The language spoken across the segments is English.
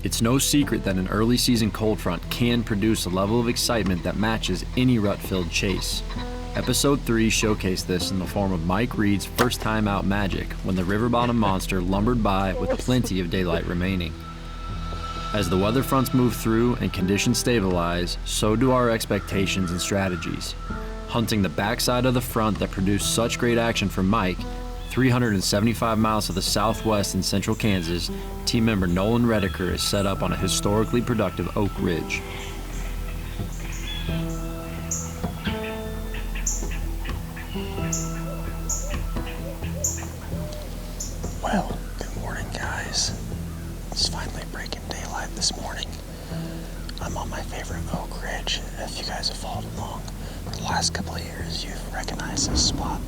It's no secret that an early season cold front can produce a level of excitement that matches any rut-filled chase. Episode 3 showcased this in the form of Mike Reed's first time out magic when the river bottom monster lumbered by with plenty of daylight remaining. As the weather fronts move through and conditions stabilize, so do our expectations and strategies. Hunting the backside of the front that produced such great action for Mike, 375 miles to the southwest in central Kansas, team member Nolan Redeker is set up on a historically productive Oak Ridge. Well, good morning, guys. It's finally breaking daylight this morning. I'm on my favorite Oak Ridge. If you guys have followed along for the last couple of years, you've recognized this spot.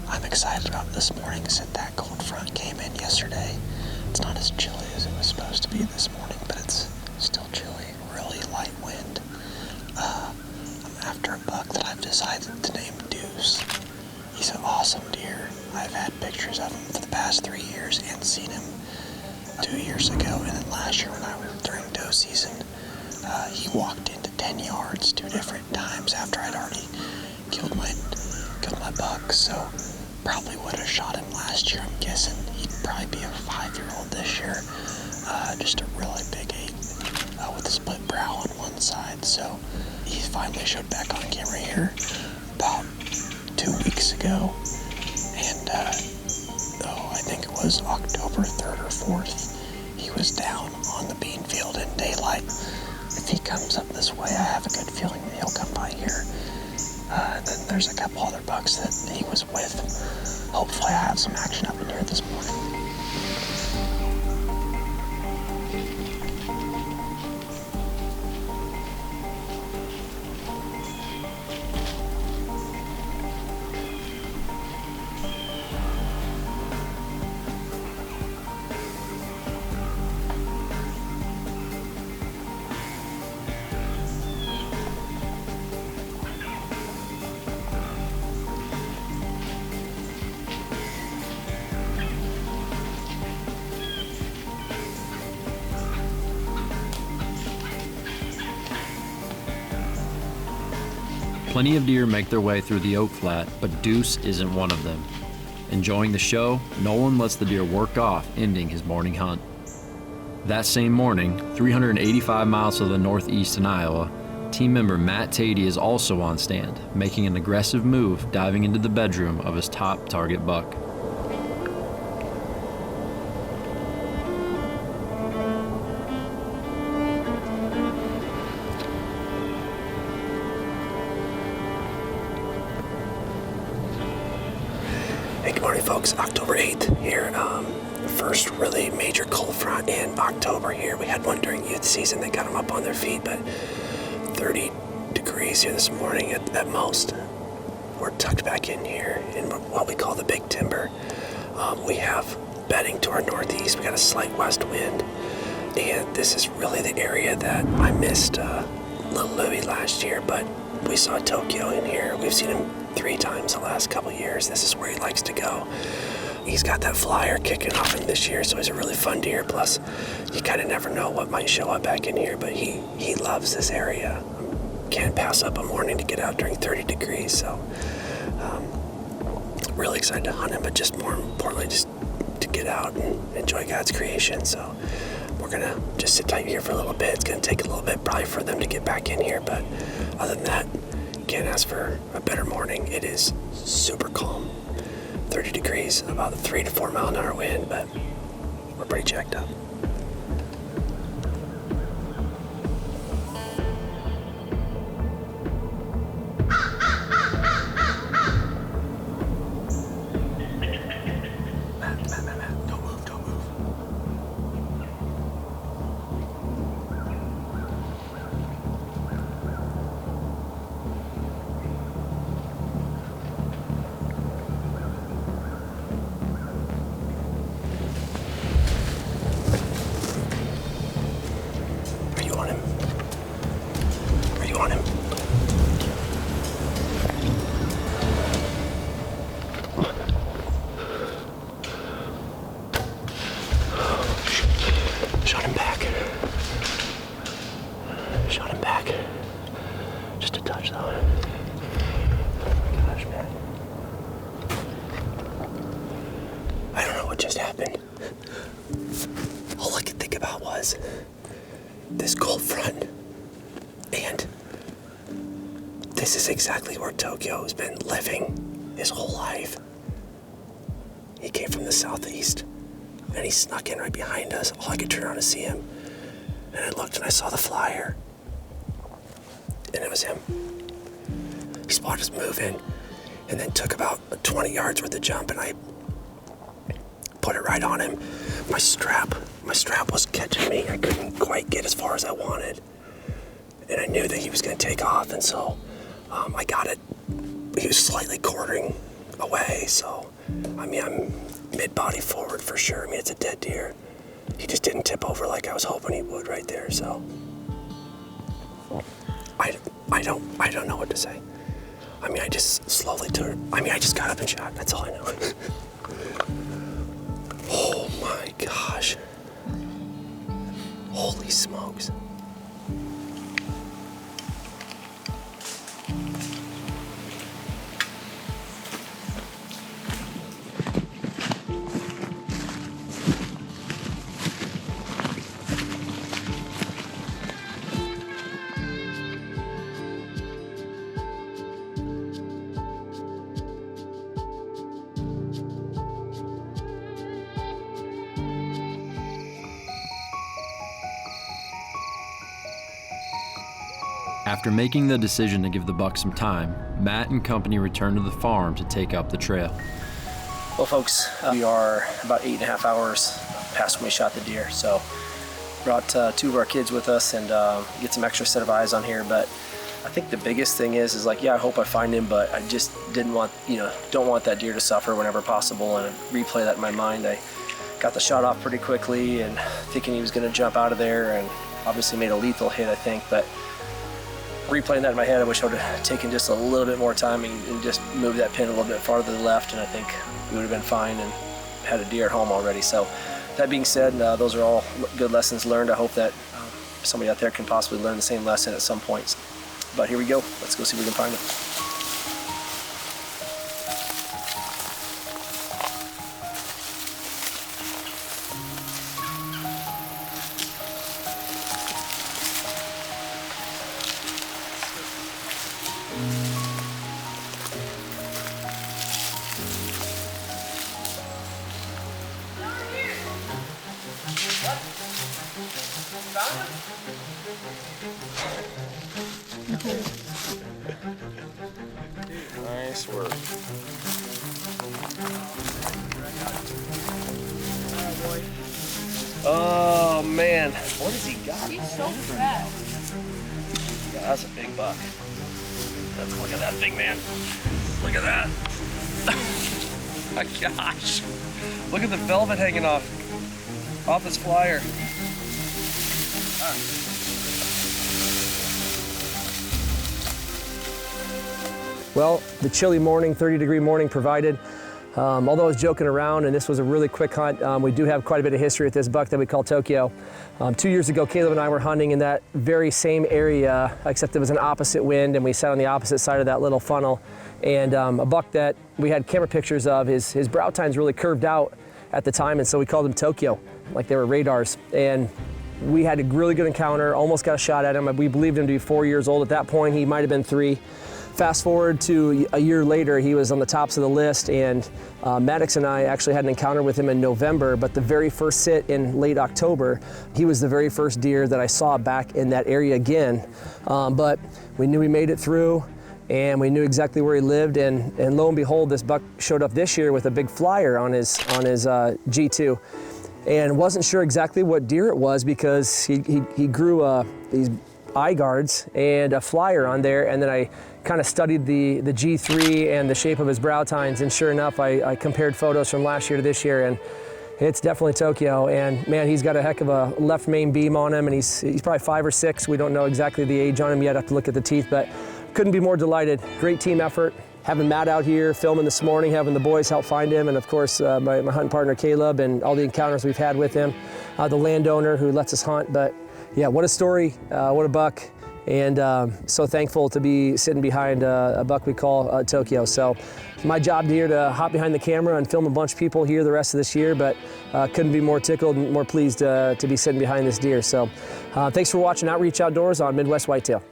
I'm excited about this morning since that cold front came in yesterday. It's not as chilly as it was supposed to be this morning, but it's still chilly, really light wind. I'm after a buck that I've decided to name Deuce. He's an awesome deer. I've had pictures of him for the past 3 years and seen him 2 years ago, and then last year when I was during doe season, he walked into 10 yards 2 different times after I'd already killed my buck, so probably would have shot him last year. I'm guessing he'd probably be a 5-year-old this year. Just a really big 8 with a split brow on one side. So he finally showed back on camera here about 2 weeks ago, and I think it was October 3rd or 4th. He was down on the bean field in daylight. If he comes up this way, I have a good feeling that he'll come by here. And then there's a couple other bucks that he was with. Hopefully I have some action up in here this morning. Plenty of deer make their way through the oak flat, but Deuce isn't one of them. Enjoying the show, Nolan lets the deer work off, ending his morning hunt. That same morning, 385 miles to the northeast in Iowa, team member Matt Thede is also on stand, making an aggressive move, diving into the bedroom of his top target buck. Hey, good morning, folks. October 8th here. First really major cold front in October here. We had one during youth season that got them up on their feet, but 30 degrees here this morning at most. We're tucked back in here in what we call the big timber. We have bedding to our northeast. We got a slight west wind, and this is really the area that I missed Little Louie last year, but we saw Tokyo in here. We've seen him 3 times the last couple years. This is where he likes to go. He's got that flyer kicking off in this year, so he's a really fun deer. Plus, you kind of never know what might show up back in here, but he loves this area. Can't pass up a morning to get out during 30 degrees, so really excited to hunt him, but just more importantly, just to get out and enjoy God's creation. So we're gonna just sit tight here for a little bit. It's gonna take a little bit probably for them to get back in here, but other than that, can't ask for a better morning. It is super calm, 30 degrees, about a 3 to 4 mile an hour wind, but we're pretty jacked up. Matt, don't move. just happened. All I could think about was this cold front. And this is exactly where Tokyo has been living his whole life. He came from the southeast, and he snuck in right behind us. All I could turn around to see him. And I looked and I saw the flyer. And it was him. He spotted us moving, and then took about 20 yards worth of jump, and I put it right on him. My strap was catching me. I couldn't quite get as far as I wanted. And I knew that he was gonna take off, and so I got it. He was slightly quartering away, so I mean, I'm mid-body forward for sure. I mean, it's a dead deer. He just didn't tip over like I was hoping he would right there, so. I don't know what to say. I mean, I just slowly I just got up and shot, that's all I know. Oh my gosh. Holy smokes. After making the decision to give the buck some time, Matt and company returned to the farm to take up the trail. Well, folks, we are about 8.5 hours past when we shot the deer, so brought 2 of our kids with us and get some extra set of eyes on here. But I think the biggest thing is like, yeah, I hope I find him, but I just don't want that deer to suffer whenever possible, and replay that in my mind. I got the shot off pretty quickly and thinking he was going to jump out of there, and obviously made a lethal hit, I think, but replaying that in my head, I wish I would have taken just a little bit more time and just moved that pin a little bit farther to the left, and I think we would have been fine and had a deer at home already. So that being said, those are all good lessons learned. I hope that somebody out there can possibly learn the same lesson at some points. But here we go. Let's go see if we can find it. Nice work. Oh man, what has he got? He's so fat. Yeah, that's a big buck. Look at that big man. Look at that. My gosh. Look at the velvet hanging off this flyer. Well, the chilly morning, 30-degree morning provided. Although I was joking around and this was a really quick hunt, we do have quite a bit of history with this buck that we call Tokyo. 2 years ago, Caleb and I were hunting in that very same area, except it was an opposite wind, and we sat on the opposite side of that little funnel. And a buck that we had camera pictures of, his brow tines really curved out at the time, and so we called him Tokyo, like they were radars. And we had a really good encounter, almost got a shot at him. We believed him to be 4 years old. At that point, he might have been 3. Fast forward to a year later, he was on the tops of the list, and Maddox and I actually had an encounter with him in November, but the very first sit in late October, he was the very first deer that I saw back in that area again. But we knew he made it through, and we knew exactly where he lived, and lo and behold, this buck showed up this year with a big flyer on his G2. And wasn't sure exactly what deer it was because he grew these eye guards and a flyer on there, and then I kind of studied the G3 and the shape of his brow tines, and sure enough, I compared photos from last year to this year, and it's definitely Tokyo. And man, he's got a heck of a left main beam on him, and he's probably 5 or 6. We don't know exactly the age on him yet. I have to look at the teeth, but couldn't be more delighted. Great team effort. Having Matt out here filming this morning, having the boys help find him, and of course my hunting partner Caleb, and all the encounters we've had with him, the landowner who lets us hunt. But yeah, what a story, what a buck. and so thankful to be sitting behind a buck we call Tokyo. So my job here to hop behind the camera and film a bunch of people here the rest of this year, but couldn't be more tickled and more pleased to be sitting behind this deer. So thanks for watching Outreach Outdoors on Midwest Whitetail.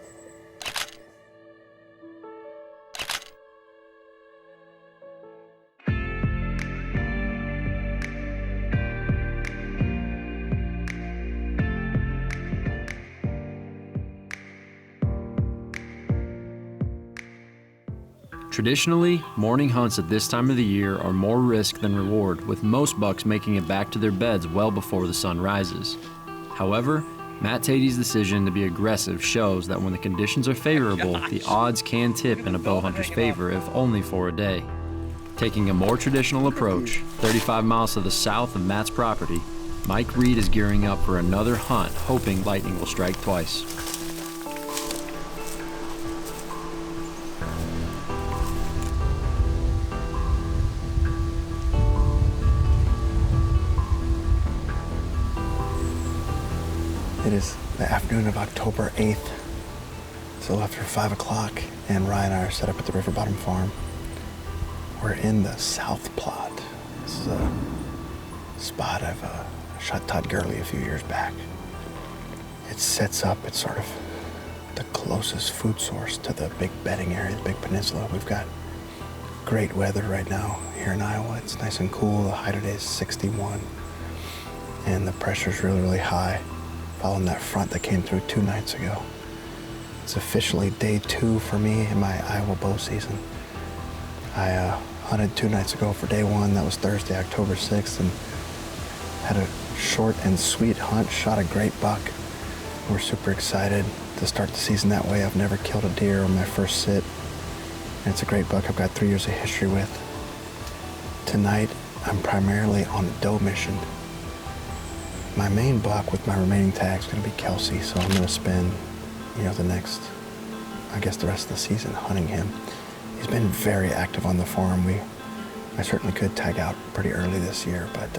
Traditionally, morning hunts at this time of the year are more risk than reward, with most bucks making it back to their beds well before the sun rises. However, Matt Thede's decision to be aggressive shows that when the conditions are favorable, the odds can tip in a bow hunter's favor, if only for a day. Taking a more traditional approach, 35 miles to the south of Matt's property, Mike Reed is gearing up for another hunt, hoping lightning will strike twice. It is the afternoon of October 8th, it's a little after 5 o'clock, and Ryan and I are set up at the River Bottom Farm. We're in the South Plot. This is a spot I've shot Todd Gurley a few years back. It sets up, it's sort of the closest food source to the big bedding area, the big peninsula. We've got great weather right now here in Iowa. It's nice and cool. The high today is 61, and the pressure's really, really high, following that front that came through 2 nights ago. It's officially day 2 for me in my Iowa bow season. I hunted 2 nights ago for day 1. That was Thursday, October 6th, and had a short and sweet hunt, shot a great buck. We're super excited to start the season that way. I've never killed a deer on my first sit, and it's a great buck I've got 3 years of history with. Tonight, I'm primarily on a doe mission. My main buck with my remaining tag is going to be Kelsey, so I'm going to spend, the next, the rest of the season hunting him. He's been very active on the farm. I certainly could tag out pretty early this year, but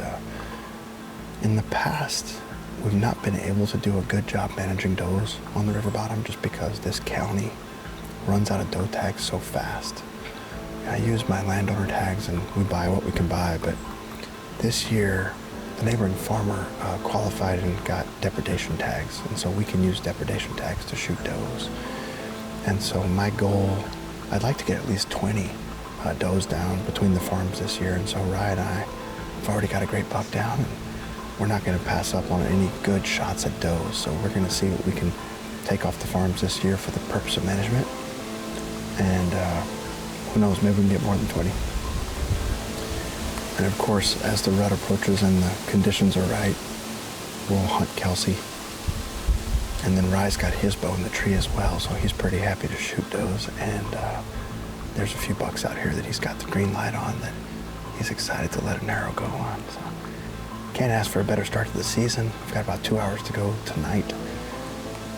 in the past, we've not been able to do a good job managing does on the river bottom just because this county runs out of doe tags so fast. I use my landowner tags and we buy what we can buy, but this year, the neighboring farmer qualified and got depredation tags, and so we can use depredation tags to shoot does. And so my goal, I'd like to get at least 20 does down between the farms this year, and so Ryan and I have already got a great buck down, and we're not going to pass up on any good shots at does, so we're going to see what we can take off the farms this year for the purpose of management, and who knows, maybe we can get more than 20. And of course, as the rut approaches and the conditions are right, we'll hunt Kelsey. And then Rye's got his bow in the tree as well, so he's pretty happy to shoot those. And there's a few bucks out here that he's got the green light on that he's excited to let an arrow go on. So can't ask for a better start to the season. We've got about 2 hours to go tonight.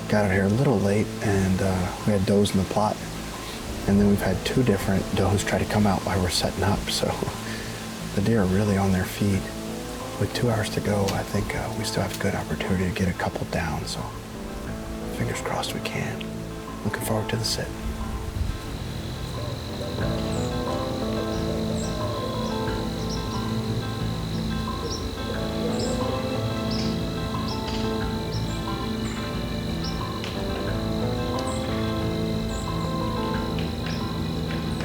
Got out here a little late, and we had does in the plot. And then we've had 2 different does try to come out while we're setting up, so the deer are really on their feet. With 2 hours to go, I think we still have a good opportunity to get a couple down, so fingers crossed we can. Looking forward to the sit.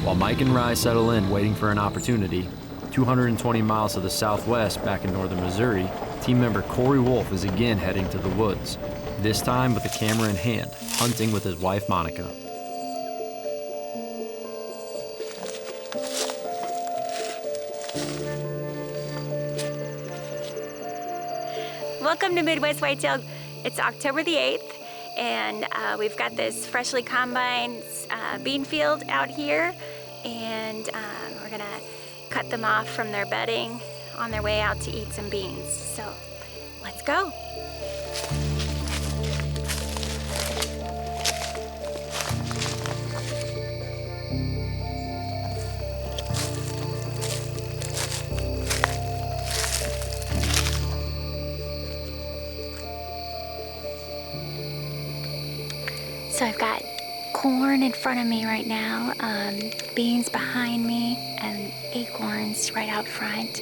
While Mike and Rye settle in waiting for an opportunity, 220 miles to the southwest back in northern Missouri, team member Corey Wolfe is again heading to the woods, this time with a camera in hand, hunting with his wife Monica. Welcome to Midwest Whitetail. It's October the 8th, and we've got this freshly combined bean field out here, and we're gonna cut them off from their bedding on their way out to eat some beans. So let's go. So I've got corn in front of me right now, beans behind me, and acorns right out front.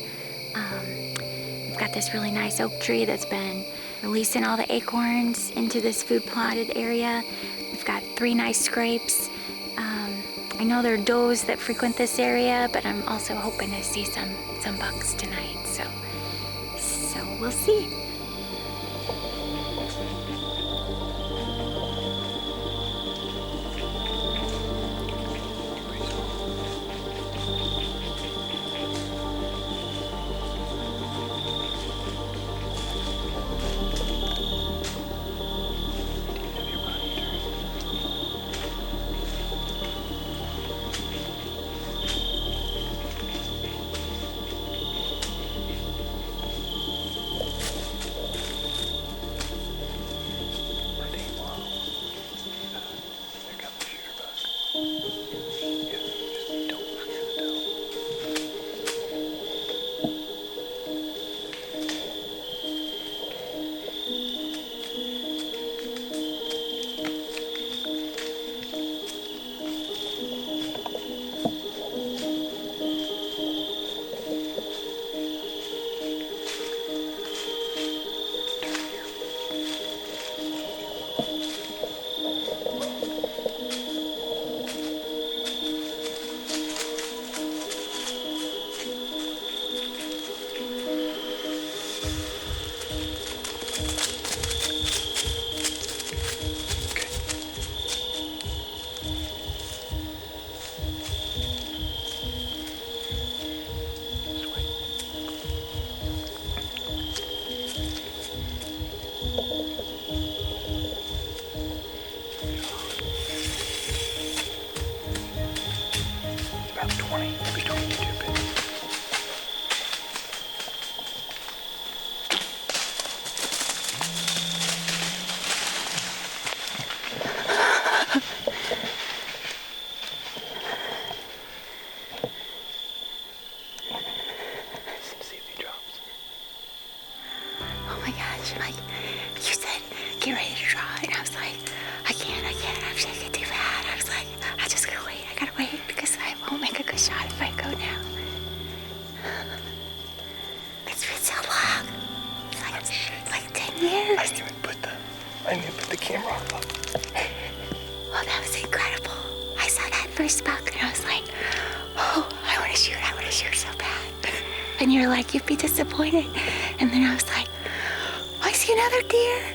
We've got this really nice oak tree that's been releasing all the acorns into this food plotted area. We've got 3 nice scrapes. I know there are does that frequent this area, but I'm also hoping to see some bucks tonight. So we'll see. Get ready to draw. And I was like, I can't. I'm shaking too bad. I was like, I just gotta wait because I won't make a good shot if I go now. It's been so long. It's like 10 years. I didn't even put the camera on. Well, that was incredible. I saw that first buck and I was like, oh, I want to shoot so bad. And you're like, you'd be disappointed. And then I was like, I see another deer.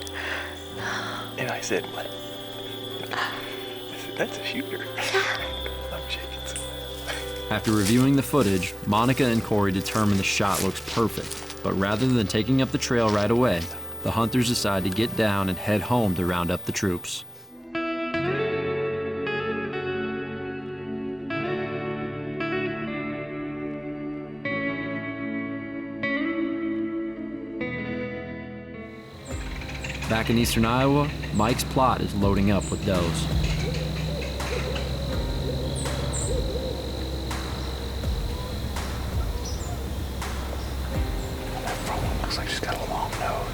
And I said, what? I said, that's a shooter. I'm shaking so bad. After reviewing the footage, Monica and Corey determine the shot looks perfect, but rather than taking up the trail right away, the hunters decide to get down and head home to round up the troops. Back in eastern Iowa, Mike's plot is loading up with does. That front one looks like she's got a long nose.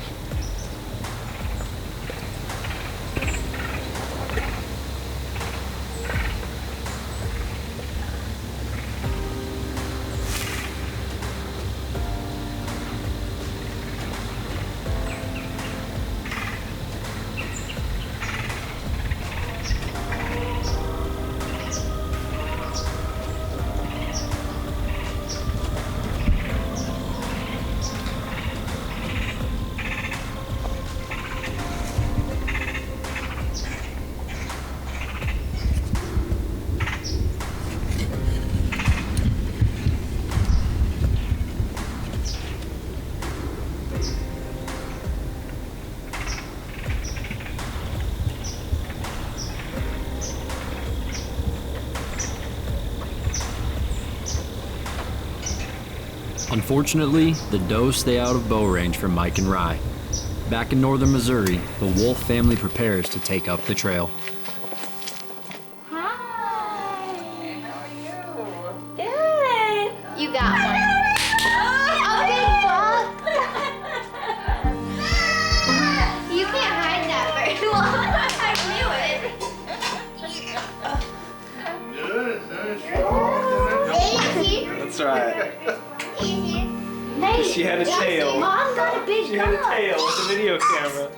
Unfortunately, the does stay out of bow range for Mike and Rye. Back in northern Missouri, the Wolfe family prepares to take up the trail. Hi. How are you? Good. You got one. Oh, big buck. You can't hide that very well. I knew it. That's right. Hey, She had a Justin, tail. Mom got a big She had a dog. tail with the video camera.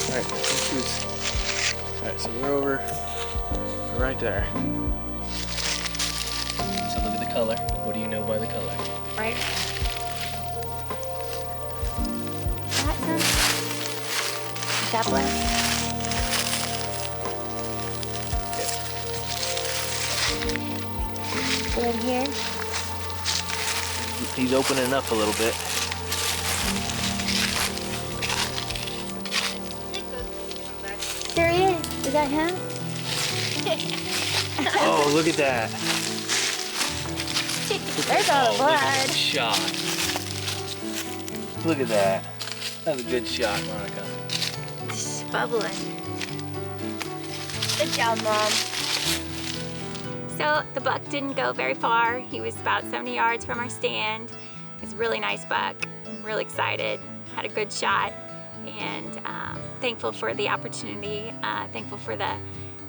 Alright, alright, so we're over right there. So look at the color. What do you know by the color? Right. That one. Good here. He's opening up a little bit. There he is. Is that him? Oh, look at that. There's all the Look at blood. that shot. Look at that. That was a good shot, Monica. It's bubbling. Good job, Mom. So the buck didn't go very far. He was about 70 yards from our stand. He was a really nice buck. I'm really excited. Had a good shot, and thankful for the opportunity. Thankful for the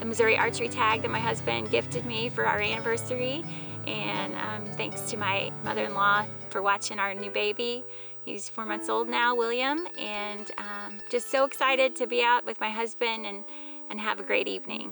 Missouri archery tag that my husband gifted me for our anniversary, and thanks to my mother-in-law for watching our new baby. He's 4 months old now, William, and just so excited to be out with my husband and have a great evening.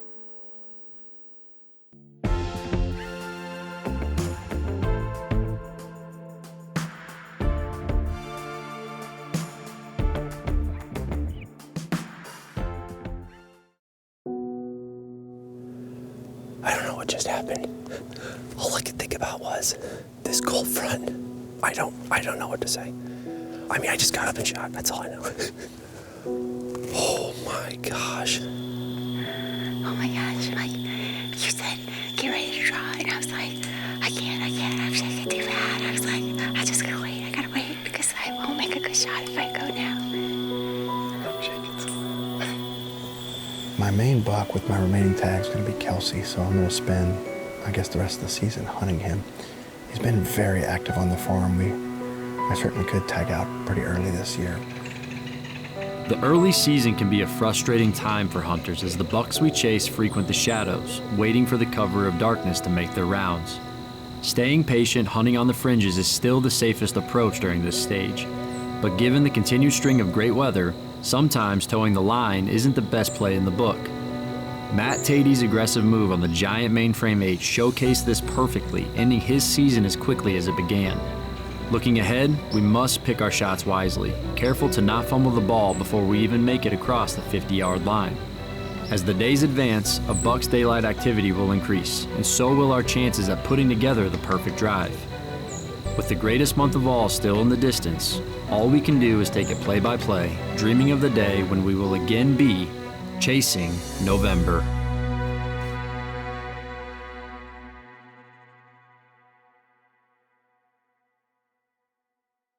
I don't know what just happened. All I could think about was this cold front. I don't know what to say. I mean, I just got up and shot. That's all I know. Oh my gosh. Oh my gosh, like, you said, get ready to draw, and I was like, I can't, actually, I can't do that. I was like, I just gotta wait, because I won't make a good shot if I go now. My main buck with my remaining tag is going to be Kelsey, so I'm going to spend, I guess, the rest of the season hunting him. He's been very active on the farm. I certainly could tag out pretty early this year. The early season can be a frustrating time for hunters as the bucks we chase frequent the shadows, waiting for the cover of darkness to make their rounds. Staying patient hunting on the fringes is still the safest approach during this stage, but given the continued string of great weather, sometimes towing the line isn't the best play in the book. Matt Thede's aggressive move on the giant mainframe 8 showcased this perfectly, ending his season as quickly as it began. Looking ahead, we must pick our shots wisely, careful to not fumble the ball before we even make it across the 50-yard line. As the days advance, a buck's daylight activity will increase, and so will our chances at putting together the perfect drive. With the greatest month of all still in the distance, all we can do is take it play by play, dreaming of the day when we will again be chasing November.